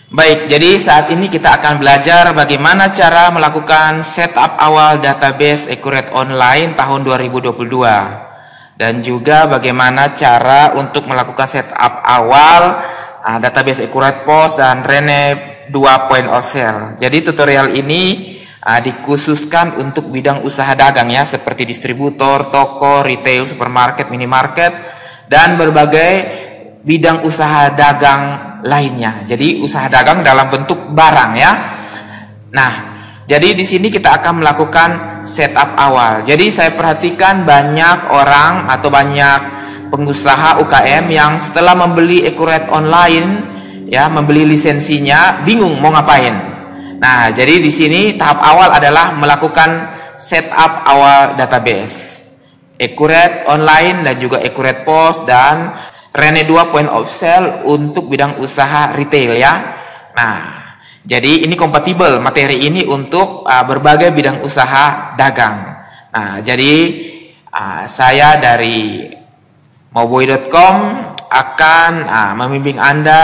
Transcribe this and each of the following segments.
Baik, jadi saat ini kita akan belajar bagaimana cara melakukan setup awal database Accurate Online tahun 2022 dan juga bagaimana cara untuk melakukan setup awal database Accurate POS dan Rene 2.0 Sale. Jadi tutorial ini dikhususkan untuk bidang usaha dagang ya, seperti distributor, toko, retail, supermarket, minimarket, dan berbagai bidang usaha dagang lainnya. Jadi usaha dagang dalam bentuk barang ya. Nah, jadi di sini kita akan melakukan setup awal. Jadi saya perhatikan banyak orang atau banyak pengusaha UKM yang setelah membeli Accurate Online ya, membeli lisensinya, bingung mau ngapain. Nah, jadi di sini tahap awal adalah melakukan setup awal database Accurate Online dan juga Accurate POS dan Rene 2.0 Sale untuk bidang usaha retail ya. Nah, jadi ini kompatibel materi ini untuk berbagai bidang usaha dagang. Nah, jadi saya dari mowboy.com akan membimbing Anda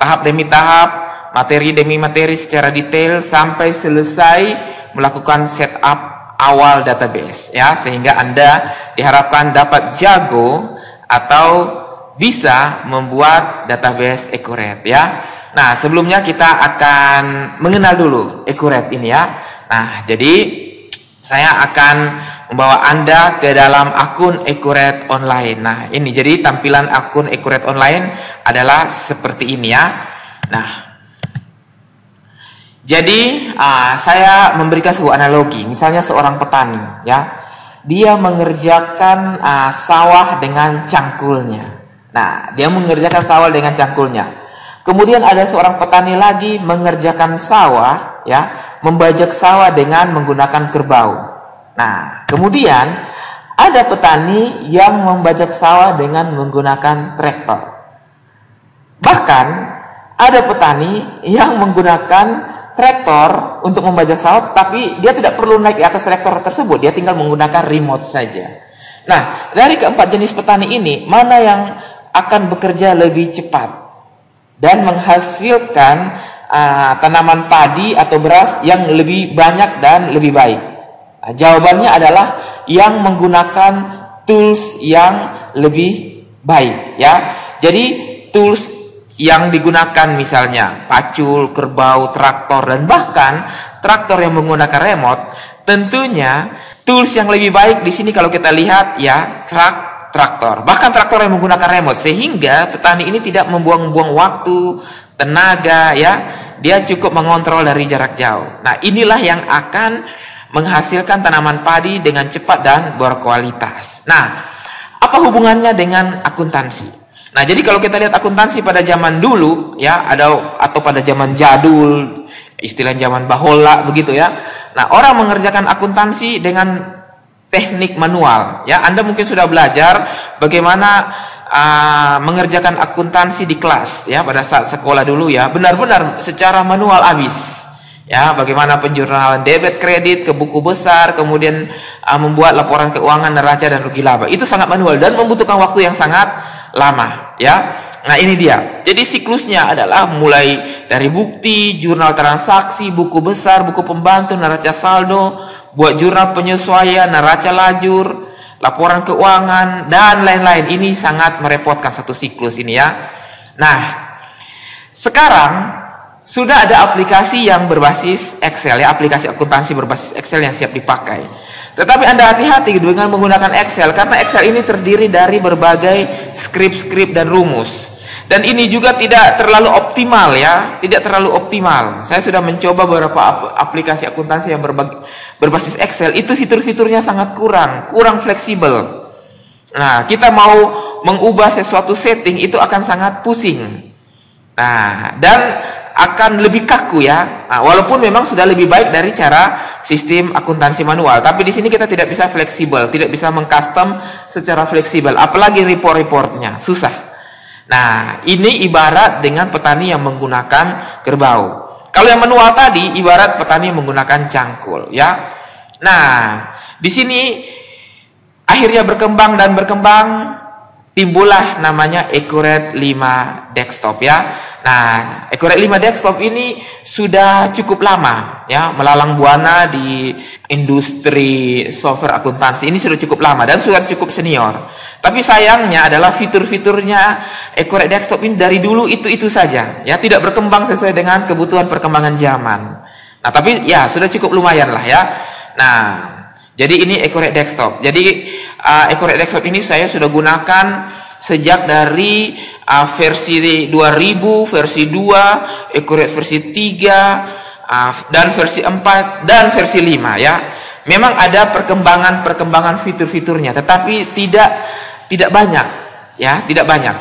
tahap demi tahap, materi demi materi secara detail sampai selesai melakukan setup awal database ya, sehingga Anda diharapkan dapat jago atau bisa membuat database Accurate ya. Nah, sebelumnya kita akan mengenal dulu Accurate ini ya. Nah, jadi saya akan membawa Anda ke dalam akun Accurate Online. Nah, ini jadi tampilan akun Accurate Online adalah seperti ini ya. Nah, jadi saya memberikan sebuah analogi. Misalnya seorang petani ya, dia mengerjakan sawah dengan cangkulnya. Nah, dia mengerjakan sawah dengan cangkulnya. Kemudian ada seorang petani lagi mengerjakan sawah ya, membajak sawah dengan menggunakan kerbau. Nah, kemudian ada petani yang membajak sawah dengan menggunakan traktor. Bahkan ada petani yang menggunakan traktor untuk membajak sawah, tetapi dia tidak perlu naik di atas traktor tersebut, dia tinggal menggunakan remote saja. Nah, dari keempat jenis petani ini, mana yang akan bekerja lebih cepat dan menghasilkan tanaman padi atau beras yang lebih banyak dan lebih baik? Nah, jawabannya adalah yang menggunakan tools yang lebih baik ya. Jadi tools yang digunakan misalnya pacul, kerbau, traktor, dan bahkan traktor yang menggunakan remote, tentunya tools yang lebih baik di sini kalau kita lihat ya, traktor, bahkan traktor yang menggunakan remote, sehingga petani ini tidak membuang-buang waktu, tenaga ya, dia cukup mengontrol dari jarak jauh. Nah, inilah yang akan menghasilkan tanaman padi dengan cepat dan berkualitas. Nah, apa hubungannya dengan akuntansi? Nah, jadi kalau kita lihat akuntansi pada zaman dulu ya, atau pada zaman jadul, istilah zaman bahola begitu ya. Nah, orang mengerjakan akuntansi dengan teknik manual ya. Anda mungkin sudah belajar bagaimana mengerjakan akuntansi di kelas ya, pada saat sekolah dulu ya, benar-benar secara manual habis ya, bagaimana penjurnalan debit kredit ke buku besar, kemudian membuat laporan keuangan neraca dan rugi laba. Itu sangat manual dan membutuhkan waktu yang sangat lama ya. Nah, ini dia. Jadi siklusnya adalah mulai dari bukti, jurnal transaksi, buku besar, buku pembantu, neraca saldo, buat jurnal penyesuaian, neraca lajur, laporan keuangan, dan lain-lain. Ini sangat merepotkan satu siklus ini ya. Nah, sekarang sudah ada aplikasi yang berbasis Excel ya, aplikasi akuntansi berbasis Excel yang siap dipakai. Tetapi Anda hati-hati dengan menggunakan Excel, karena Excel ini terdiri dari berbagai skrip-skrip dan rumus. Dan ini juga tidak terlalu optimal ya, tidak terlalu optimal. Saya sudah mencoba beberapa aplikasi akuntansi yang berbasis Excel, itu fitur-fiturnya sangat kurang fleksibel. Nah, kita mau mengubah sesuatu setting itu akan sangat pusing. Nah, dan akan lebih kaku ya. Nah, walaupun memang sudah lebih baik dari cara sistem akuntansi manual, tapi di sini kita tidak bisa fleksibel, tidak bisa mengcustom secara fleksibel, apalagi report-reportnya susah. Nah, ini ibarat dengan petani yang menggunakan kerbau. Kalau yang manual tadi ibarat petani yang menggunakan cangkul ya. Nah, di sini akhirnya berkembang dan berkembang, timbullah namanya Accurate 5 Desktop ya. Nah, Accurate 5 Desktop ini sudah cukup lama ya, melalang buana di industri software akuntansi. Ini sudah cukup lama dan sudah cukup senior. Tapi sayangnya adalah fitur-fiturnya Accurate Desktop ini dari dulu itu saja ya, tidak berkembang sesuai dengan kebutuhan perkembangan zaman. Nah, tapi ya sudah cukup lumayan lah ya. Nah, jadi ini Accurate Desktop. Jadi Accurate Desktop ini saya sudah gunakan sejak dari versi 2000, versi 2, Accurate versi 3, dan versi 4 dan versi 5 ya. Memang ada perkembangan fitur-fiturnya, tetapi tidak banyak ya, tidak banyak.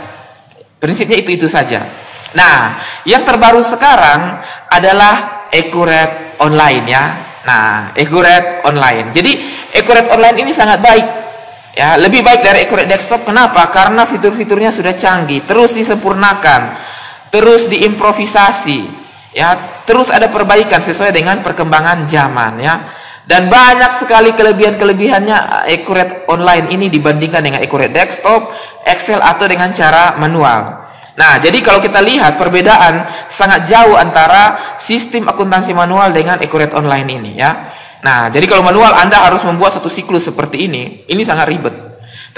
Prinsipnya itu saja. Nah, yang terbaru sekarang adalah Accurate Online ya. Nah, Accurate Online. Jadi Accurate Online ini sangat baik. Ya, lebih baik dari Accurate Desktop. Kenapa? Karena fitur-fiturnya sudah canggih, terus disempurnakan, terus diimprovisasi, ya, terus ada perbaikan sesuai dengan perkembangan zaman, ya. Dan banyak sekali kelebihan-kelebihannya Accurate Online ini dibandingkan dengan Accurate Desktop, Excel atau dengan cara manual. Nah, jadi kalau kita lihat perbedaan sangat jauh antara sistem akuntansi manual dengan Accurate Online ini, ya. Nah, jadi kalau manual Anda harus membuat satu siklus seperti ini sangat ribet.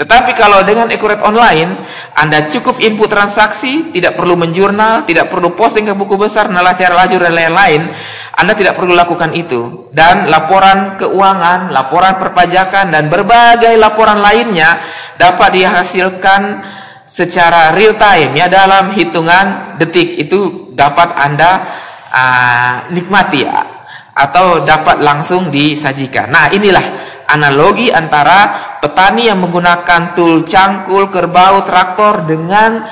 Tetapi kalau dengan Accurate Online, Anda cukup input transaksi, tidak perlu menjurnal, tidak perlu posting ke buku besar, neraca lajur dan lain-lain. Anda tidak perlu lakukan itu. Dan laporan keuangan, laporan perpajakan, dan berbagai laporan lainnya dapat dihasilkan secara real time ya, dalam hitungan detik. Itu dapat Anda nikmati ya, atau dapat langsung disajikan. Nah, inilah analogi antara petani yang menggunakan tool cangkul, kerbau, traktor dengan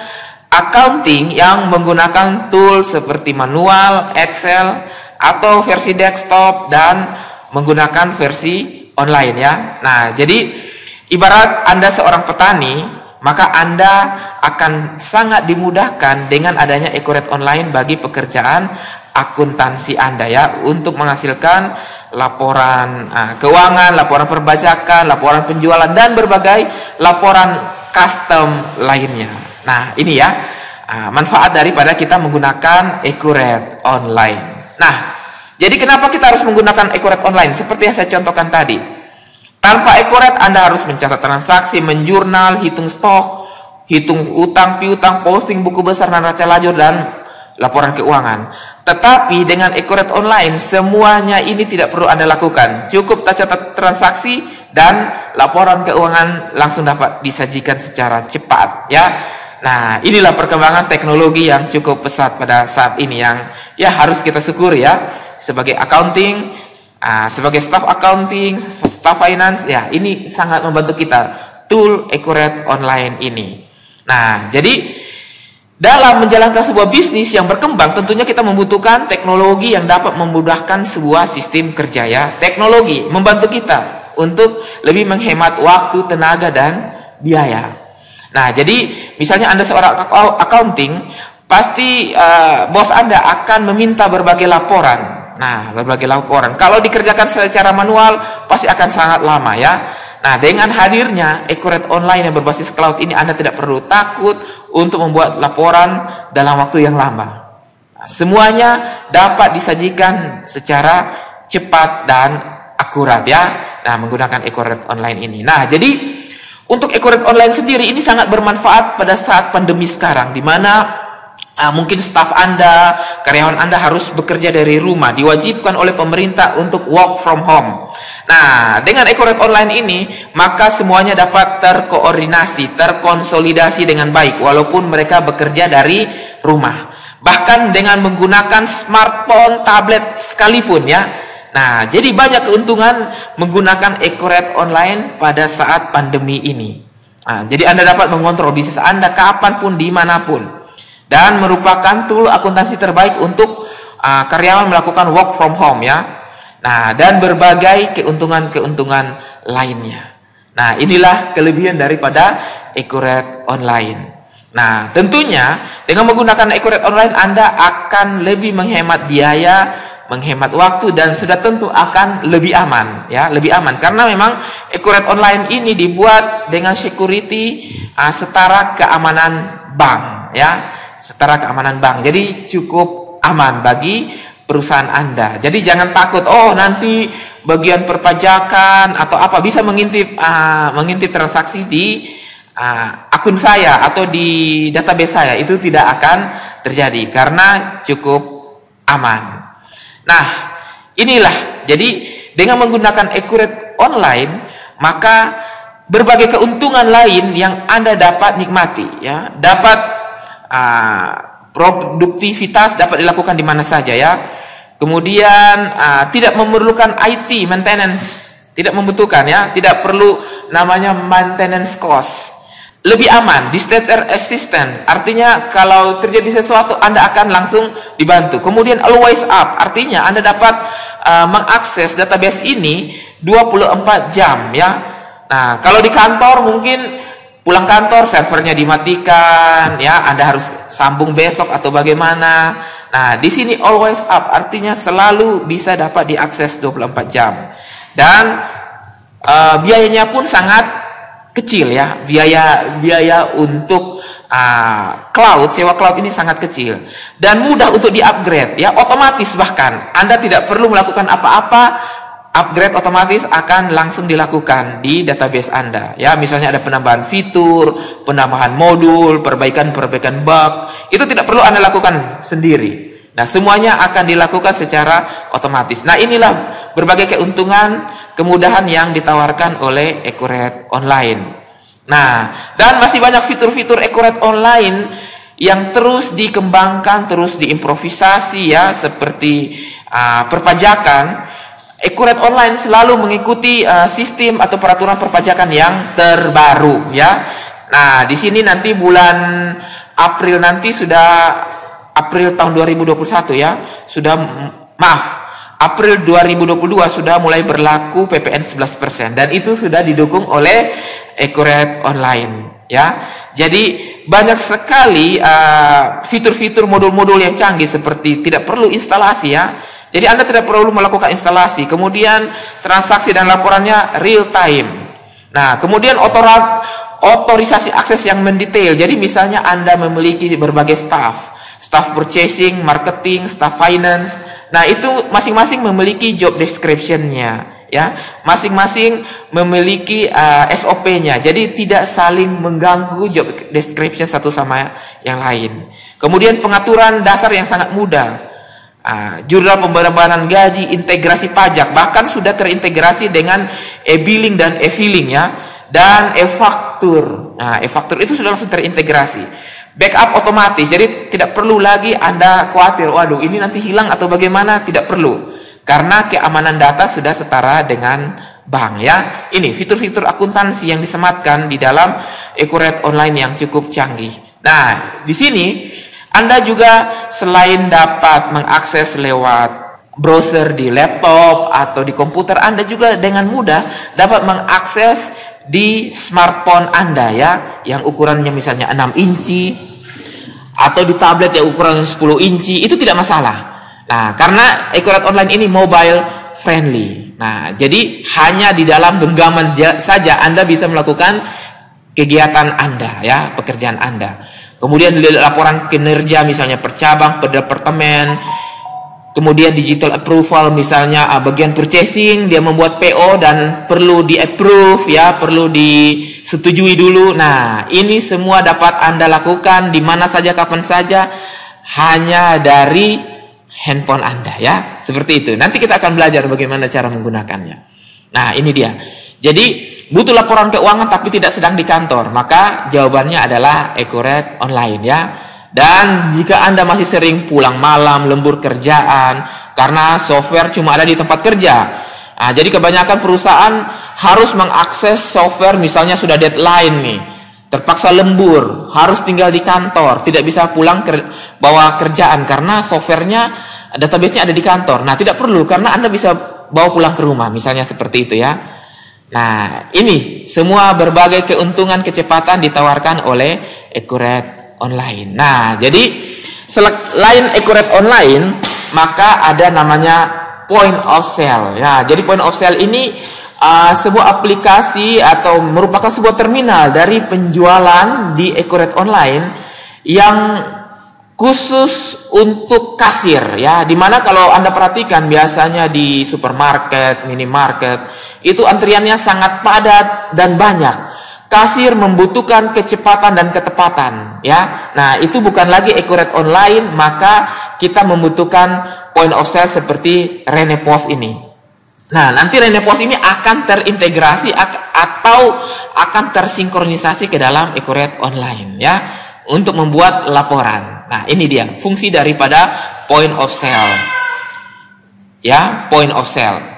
accounting yang menggunakan tool seperti manual, Excel, atau versi desktop dan menggunakan versi online ya. Nah, jadi ibarat Anda seorang petani, maka Anda akan sangat dimudahkan dengan adanya Accurate Online bagi pekerjaan akuntansi Anda ya, untuk menghasilkan laporan keuangan, laporan perpajakan, laporan penjualan, dan berbagai laporan custom lainnya. Nah, ini ya manfaat daripada kita menggunakan Accurate Online. Nah, jadi kenapa kita harus menggunakan Accurate Online? Seperti yang saya contohkan tadi. Tanpa Accurate Anda harus mencatat transaksi, menjurnal, hitung stok, hitung utang, piutang, posting buku besar, neraca lajur, dan laporan keuangan. Tetapi dengan Accurate Online semuanya ini tidak perlu Anda lakukan. Cukup catat transaksi dan laporan keuangan langsung dapat disajikan secara cepat ya. Nah, inilah perkembangan teknologi yang cukup pesat pada saat ini yang ya harus kita syukuri ya. Sebagai accounting, sebagai staff accounting, staff finance ya, ini sangat membantu kita tool Accurate Online ini. Nah, jadi dalam menjalankan sebuah bisnis yang berkembang, tentunya kita membutuhkan teknologi yang dapat memudahkan sebuah sistem kerja ya. Teknologi membantu kita untuk lebih menghemat waktu, tenaga, dan biaya. Nah, jadi misalnya Anda seorang accounting, pasti bos Anda akan meminta berbagai laporan. Nah, berbagai laporan. Kalau dikerjakan secara manual, pasti akan sangat lama ya. Nah, dengan hadirnya Accurate Online yang berbasis cloud ini, Anda tidak perlu takut untuk membuat laporan dalam waktu yang lama. Nah, semuanya dapat disajikan secara cepat dan akurat ya. Nah, menggunakan Accurate Online ini. Nah, jadi untuk Accurate Online sendiri ini sangat bermanfaat pada saat pandemi sekarang, di mana mungkin staf Anda, karyawan Anda harus bekerja dari rumah, diwajibkan oleh pemerintah untuk work from home. Nah, dengan Accurate Online ini, maka semuanya dapat terkoordinasi, terkonsolidasi dengan baik, walaupun mereka bekerja dari rumah. Bahkan dengan menggunakan smartphone, tablet sekalipun ya. Nah, jadi banyak keuntungan menggunakan Accurate Online pada saat pandemi ini. Nah, jadi Anda dapat mengontrol bisnis Anda kapanpun, dimanapun. Dan merupakan tool akuntansi terbaik untuk karyawan melakukan work from home ya. Nah, dan berbagai keuntungan-keuntungan lainnya. Nah, inilah kelebihan daripada Accurate Online. Nah, tentunya dengan menggunakan Accurate Online Anda akan lebih menghemat biaya, menghemat waktu, dan sudah tentu akan lebih aman ya, lebih aman karena memang Accurate Online ini dibuat dengan security setara keamanan bank, ya, setara keamanan bank. Jadi cukup aman bagi perusahaan Anda. Jadi jangan takut, oh nanti bagian perpajakan atau apa bisa mengintip transaksi di akun saya atau di database saya. Itu tidak akan terjadi karena cukup aman. Nah, inilah, jadi dengan menggunakan Accurate Online, maka berbagai keuntungan lain yang Anda dapat nikmati, ya, dapat produktivitas dapat dilakukan di mana saja, ya. Kemudian tidak memerlukan IT maintenance, tidak membutuhkan, ya, tidak perlu namanya maintenance cost. Lebih aman, disaster assistant, artinya kalau terjadi sesuatu Anda akan langsung dibantu. Kemudian always up, artinya Anda dapat mengakses database ini 24 jam, ya. Nah, kalau di kantor mungkin pulang kantor servernya dimatikan, ya, Anda harus sambung besok atau bagaimana. Nah, di sini always up artinya selalu bisa dapat diakses 24 jam. Dan biayanya pun sangat kecil, ya. Biaya untuk cloud, sewa cloud ini sangat kecil dan mudah untuk di-upgrade, ya, otomatis bahkan. Anda tidak perlu melakukan apa-apa, upgrade otomatis akan langsung dilakukan di database Anda, ya. Misalnya ada penambahan fitur, penambahan modul, perbaikan bug, itu tidak perlu Anda lakukan sendiri. Nah, semuanya akan dilakukan secara otomatis. Nah, inilah berbagai keuntungan, kemudahan yang ditawarkan oleh Accurate Online. Nah, dan masih banyak fitur-fitur Accurate Online yang terus dikembangkan, terus diimprovisasi, ya, seperti perpajakan. Accurate Online selalu mengikuti sistem atau peraturan perpajakan yang terbaru, ya. Nah, di sini nanti bulan April nanti April tahun 2021, ya, April 2022 sudah mulai berlaku PPN 11% dan itu sudah didukung oleh Accurate Online, ya. Jadi banyak sekali fitur-fitur modul-modul yang canggih seperti tidak perlu instalasi, ya. Jadi Anda tidak perlu melakukan instalasi. Kemudian transaksi dan laporannya real time. Nah, kemudian otorisasi akses yang mendetail. Jadi misalnya Anda memiliki berbagai staff purchasing, marketing, staff finance. Nah, itu masing-masing memiliki job description-nya, ya. Masing-masing memiliki SOP-nya. Jadi tidak saling mengganggu job description satu sama yang lain. Kemudian pengaturan dasar yang sangat mudah. Jurnal pembayaran gaji, integrasi pajak, bahkan sudah terintegrasi dengan e-billing dan e-filing, ya, dan e-faktur. Nah, e-faktur itu sudah langsung terintegrasi. Backup otomatis, jadi tidak perlu lagi Anda khawatir, waduh ini nanti hilang atau bagaimana, tidak perlu. Karena keamanan data sudah setara dengan bank, ya. Ini fitur-fitur akuntansi yang disematkan di dalam Accurate Online yang cukup canggih. Nah, di sini Anda juga selain dapat mengakses lewat browser di laptop atau di komputer, Anda juga dengan mudah dapat mengakses di smartphone Anda, ya, yang ukurannya misalnya 6 inci atau di tablet yang ukuran 10 inci, itu tidak masalah. Nah, karena Accurate Online ini mobile friendly. Nah, jadi hanya di dalam genggaman saja Anda bisa melakukan kegiatan Anda, ya, pekerjaan Anda. Kemudian laporan kinerja misalnya per cabang, per departemen. Kemudian digital approval misalnya bagian purchasing, dia membuat PO dan perlu di-approve, ya, perlu disetujui dulu. Nah, ini semua dapat Anda lakukan di mana saja, kapan saja, hanya dari handphone Anda, ya. Seperti itu. Nanti kita akan belajar bagaimana cara menggunakannya. Nah, ini dia. Jadi butuh laporan keuangan tapi tidak sedang di kantor, maka jawabannya adalah Accurate Online, ya. Dan jika Anda masih sering pulang malam, lembur kerjaan karena software cuma ada di tempat kerja, nah, jadi kebanyakan perusahaan harus mengakses software, misalnya sudah deadline nih, terpaksa lembur, harus tinggal di kantor, tidak bisa pulang bawa kerjaan karena softwarenya, database-nya ada di kantor. Nah, tidak perlu karena Anda bisa bawa pulang ke rumah, misalnya seperti itu, ya. Nah, ini semua berbagai keuntungan kecepatan ditawarkan oleh Accurate Online. Nah, jadi selain Accurate Online, maka ada namanya point of sale. Ya, jadi point of sale ini sebuah aplikasi atau merupakan sebuah terminal dari penjualan di Accurate Online yang khusus untuk kasir ya, dimana kalau Anda perhatikan biasanya di supermarket, minimarket itu antriannya sangat padat dan banyak. Kasir membutuhkan kecepatan dan ketepatan ya. Nah, itu bukan lagi Accurate Online, maka kita membutuhkan point of sale seperti RenePOS ini. Nah, nanti RenePOS ini akan terintegrasi atau akan tersinkronisasi ke dalam Accurate Online ya, untuk membuat laporan. Nah, ini dia fungsi daripada point of sale. Ya, point of sale.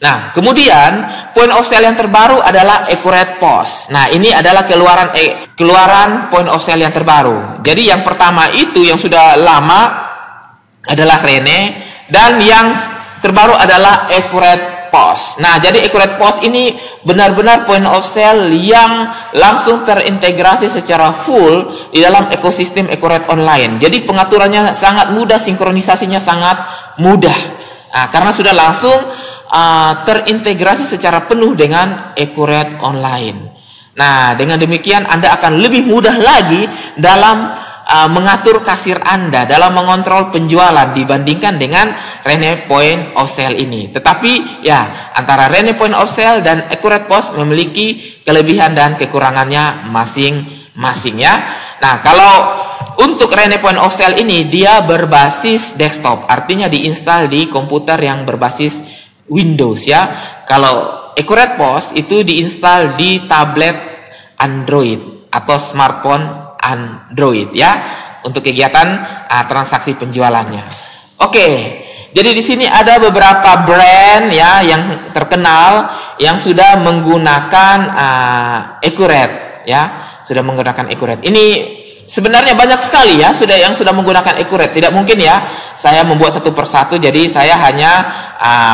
Nah, kemudian point of sale yang terbaru adalah Accurate POS. Nah, ini adalah keluaran point of sale yang terbaru. Jadi yang pertama itu yang sudah lama adalah Rene, dan yang terbaru adalah Accurate POS. Nah, jadi Accurate POS ini benar-benar point of sale yang langsung terintegrasi secara full di dalam ekosistem Accurate Online. Jadi pengaturannya sangat mudah, sinkronisasinya sangat mudah. Nah, karena sudah langsung terintegrasi secara penuh dengan Accurate Online. Nah, dengan demikian Anda akan lebih mudah lagi dalam mengatur kasir Anda, dalam mengontrol penjualan dibandingkan dengan Rene Point of Sale ini. Tetapi ya, antara Rene Point of Sale dan Accurate POS memiliki kelebihan dan kekurangannya masing-masing ya. Nah, kalau untuk Rene Point of Sale ini dia berbasis desktop, artinya diinstal di komputer yang berbasis Windows ya. Kalau Accurate POS itu diinstal di tablet Android atau smartphone Android ya, untuk kegiatan transaksi penjualannya. Oke, jadi di sini ada beberapa brand ya yang terkenal yang sudah menggunakan Accurate ya, sudah menggunakan Accurate. Ini sebenarnya banyak sekali ya yang sudah menggunakan Accurate. Tidak mungkin ya saya membuat satu persatu, jadi saya hanya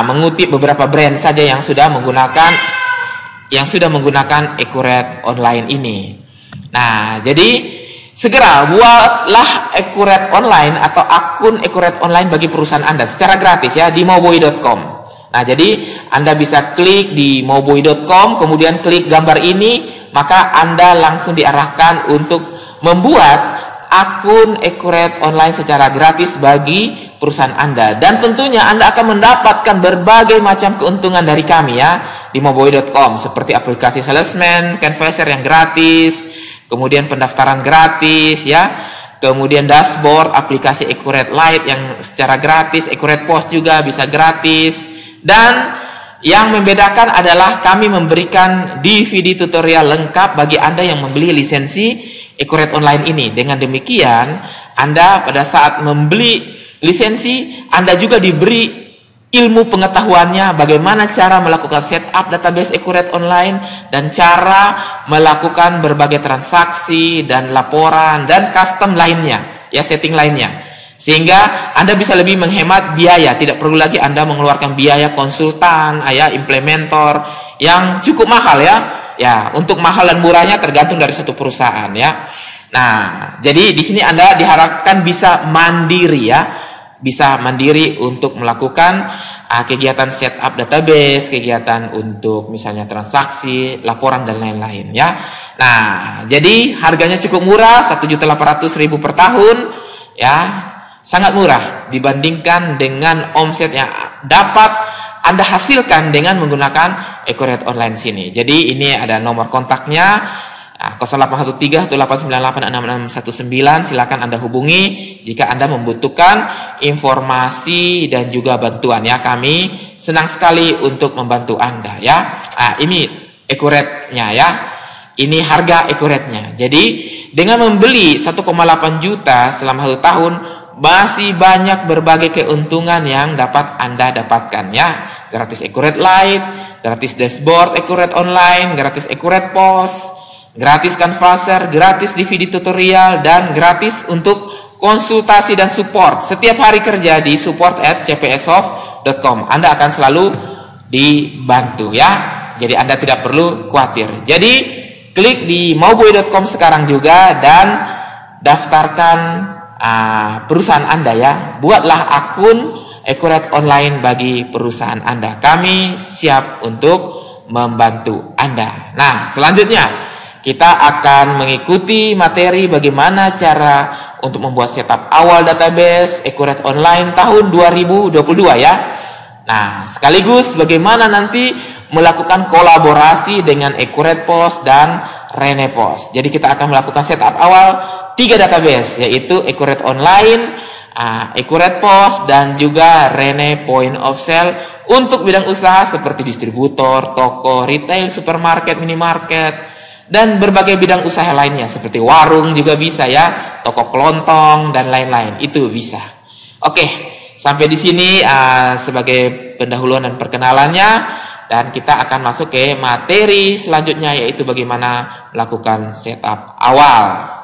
mengutip beberapa brand saja yang sudah menggunakan Accurate Online ini. Nah, jadi segera buatlah Accurate Online atau akun Accurate Online bagi perusahaan Anda secara gratis ya di mauboy.com. Nah, jadi Anda bisa klik di mauboy.com, kemudian klik gambar ini, maka Anda langsung diarahkan untuk membuat akun Accurate Online secara gratis bagi perusahaan Anda. Dan tentunya Anda akan mendapatkan berbagai macam keuntungan dari kami ya di mauboy.com, seperti aplikasi salesman, canvasser yang gratis, kemudian pendaftaran gratis ya, kemudian dashboard aplikasi Accurate Lite yang secara gratis, Accurate POS juga bisa gratis. Dan yang membedakan adalah kami memberikan DVD tutorial lengkap bagi Anda yang membeli lisensi Accurate Online ini. Dengan demikian, Anda pada saat membeli lisensi, Anda juga diberi ilmu pengetahuannya bagaimana cara melakukan setup database Accurate Online dan cara melakukan berbagai transaksi dan laporan dan custom lainnya ya, setting lainnya, sehingga Anda bisa lebih menghemat biaya. Tidak perlu lagi Anda mengeluarkan biaya konsultan ya, implementor yang cukup mahal ya, untuk mahal dan murahnya tergantung dari satu perusahaan ya. Nah, jadi di sini Anda diharapkan bisa mandiri ya, bisa mandiri untuk melakukan kegiatan setup database, kegiatan untuk misalnya transaksi, laporan dan lain-lain ya. Nah, jadi harganya cukup murah, 1.800.000 per tahun ya, sangat murah dibandingkan dengan omset yang dapat Anda hasilkan dengan menggunakan Accurate Online sini. Jadi ini ada nomor kontaknya 0813-1898-6619. Silakan Anda hubungi jika Anda membutuhkan informasi dan juga bantuan ya. Kami senang sekali untuk membantu Anda ya. Ini Accurate-nya ya. Ini harga Accurate-nya. Jadi dengan membeli 1,8 juta selama 1 tahun, masih banyak berbagai keuntungan yang dapat Anda dapatkan ya. Gratis Accurate Lite, gratis dashboard Accurate Online, gratis Accurate POS, gratis canvasser, gratis DVD tutorial, dan gratis untuk konsultasi dan support setiap hari kerja di support@cpsoft.com. Anda akan selalu dibantu ya. Jadi Anda tidak perlu khawatir. Jadi klik di mauboy.com sekarang juga dan daftarkan perusahaan Anda ya. Buatlah akun Accurate Online bagi perusahaan Anda. Kami siap untuk membantu Anda. Nah, selanjutnya kita akan mengikuti materi bagaimana cara untuk membuat setup awal database Accurate Online tahun 2022 ya. Nah, sekaligus bagaimana nanti melakukan kolaborasi dengan Accurate Post dan Renepost. Jadi kita akan melakukan setup awal 3 database, yaitu Accurate Online, Accurate Post, dan juga Rene Point of Sale untuk bidang usaha seperti distributor, toko, retail, supermarket, minimarket, dan berbagai bidang usaha lainnya seperti warung juga bisa ya, toko kelontong dan lain-lain, itu bisa. Oke, sampai di sini sebagai pendahuluan dan perkenalannya, dan kita akan masuk ke materi selanjutnya, yaitu bagaimana melakukan setup awal.